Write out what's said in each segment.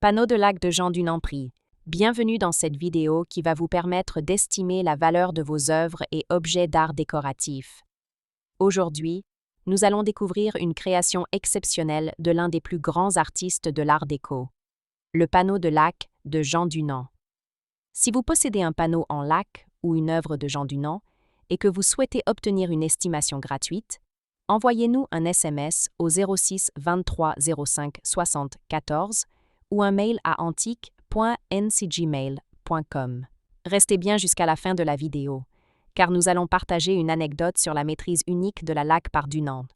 Panneau de lac de Jean Dunant-Prix. Bienvenue dans cette vidéo qui va vous permettre d'estimer la valeur de vos œuvres et objets d'art décoratif. Aujourd'hui, nous allons découvrir une création exceptionnelle de l'un des plus grands artistes de l'art déco, le panneau de lac de Jean Dunant. Si vous possédez un panneau en lac ou une œuvre de Jean Dunant et que vous souhaitez obtenir une estimation gratuite, envoyez-nous un SMS au 06 23 05 60 14 ou un mail à antique.ncgmail.com. Restez bien jusqu'à la fin de la vidéo, car nous allons partager une anecdote sur la maîtrise unique de la laque par Dunant.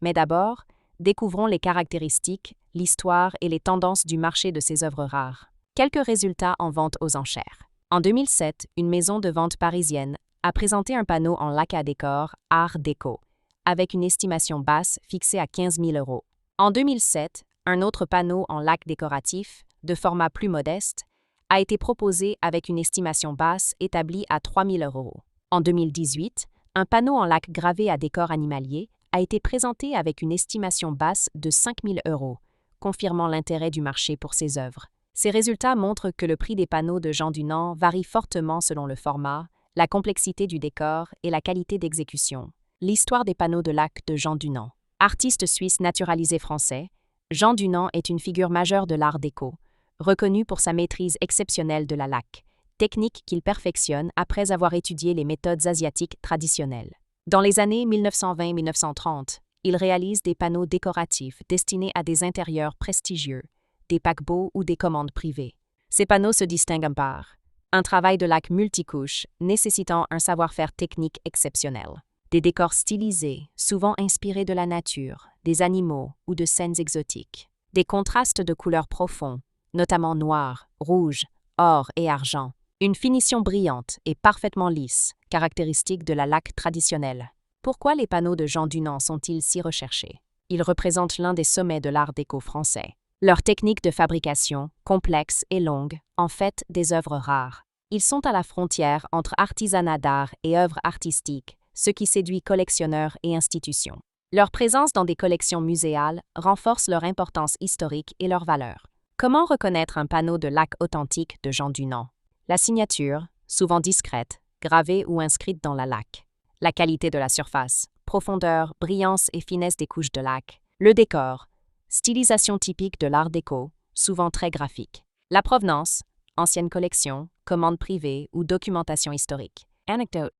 Mais d'abord, découvrons les caractéristiques, l'histoire et les tendances du marché de ces œuvres rares. Quelques résultats en vente aux enchères. En 2007, une maison de vente parisienne a présenté un panneau en laque à décor Art Déco, avec une estimation basse fixée à 15 000 €. En 2007, un autre panneau en laque décoratif, de format plus modeste, a été proposé avec une estimation basse établie à 3 000 €. En 2018, un panneau en laque gravé à décor animalier a été présenté avec une estimation basse de 5 000 €, confirmant l'intérêt du marché pour ces œuvres. Ces résultats montrent que le prix des panneaux de Jean Dunant varie fortement selon le format, la complexité du décor et la qualité d'exécution. L'histoire des panneaux de laque de Jean Dunant. Artiste suisse naturalisé français, Jean Dunant est une figure majeure de l'art déco, reconnu pour sa maîtrise exceptionnelle de la laque, technique qu'il perfectionne après avoir étudié les méthodes asiatiques traditionnelles. Dans les années 1920-1930, il réalise des panneaux décoratifs destinés à des intérieurs prestigieux, des paquebots ou des commandes privées. Ces panneaux se distinguent par un travail de laque multicouche nécessitant un savoir-faire technique exceptionnel. Des décors stylisés, souvent inspirés de la nature, des animaux ou de scènes exotiques. Des contrastes de couleurs profonds, notamment noir, rouge, or et argent. Une finition brillante et parfaitement lisse, caractéristique de la laque traditionnelle. Pourquoi les panneaux de Jean Dunant sont-ils si recherchés? Ils représentent l'un des sommets de l'art déco français. Leur technique de fabrication, complexe et longue, en fait des œuvres rares. Ils sont à la frontière entre artisanat d'art et œuvres artistiques, ce qui séduit collectionneurs et institutions. Leur présence dans des collections muséales renforce leur importance historique et leur valeur. Comment reconnaître un panneau de laque authentique de Jean Dunant? La signature, souvent discrète, gravée ou inscrite dans la laque. La qualité de la surface, profondeur, brillance et finesse des couches de laque. Le décor, stylisation typique de l'art déco, souvent très graphique. La provenance, ancienne collection, commande privée ou documentation historique. Anecdote.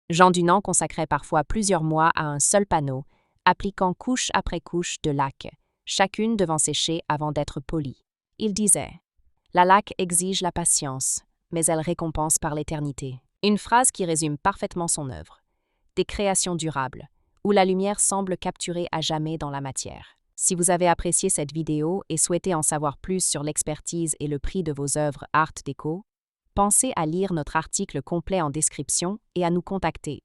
Jean Dunant consacrait parfois plusieurs mois à un seul panneau, appliquant couche après couche de laque, chacune devant sécher avant d'être polie. Il disait « La laque exige la patience, mais elle récompense par l'éternité ». Une phrase qui résume parfaitement son œuvre. Des créations durables, où la lumière semble capturée à jamais dans la matière. Si vous avez apprécié cette vidéo et souhaitez en savoir plus sur l'expertise et le prix de vos œuvres art déco, pensez à lire notre article complet en description et à nous contacter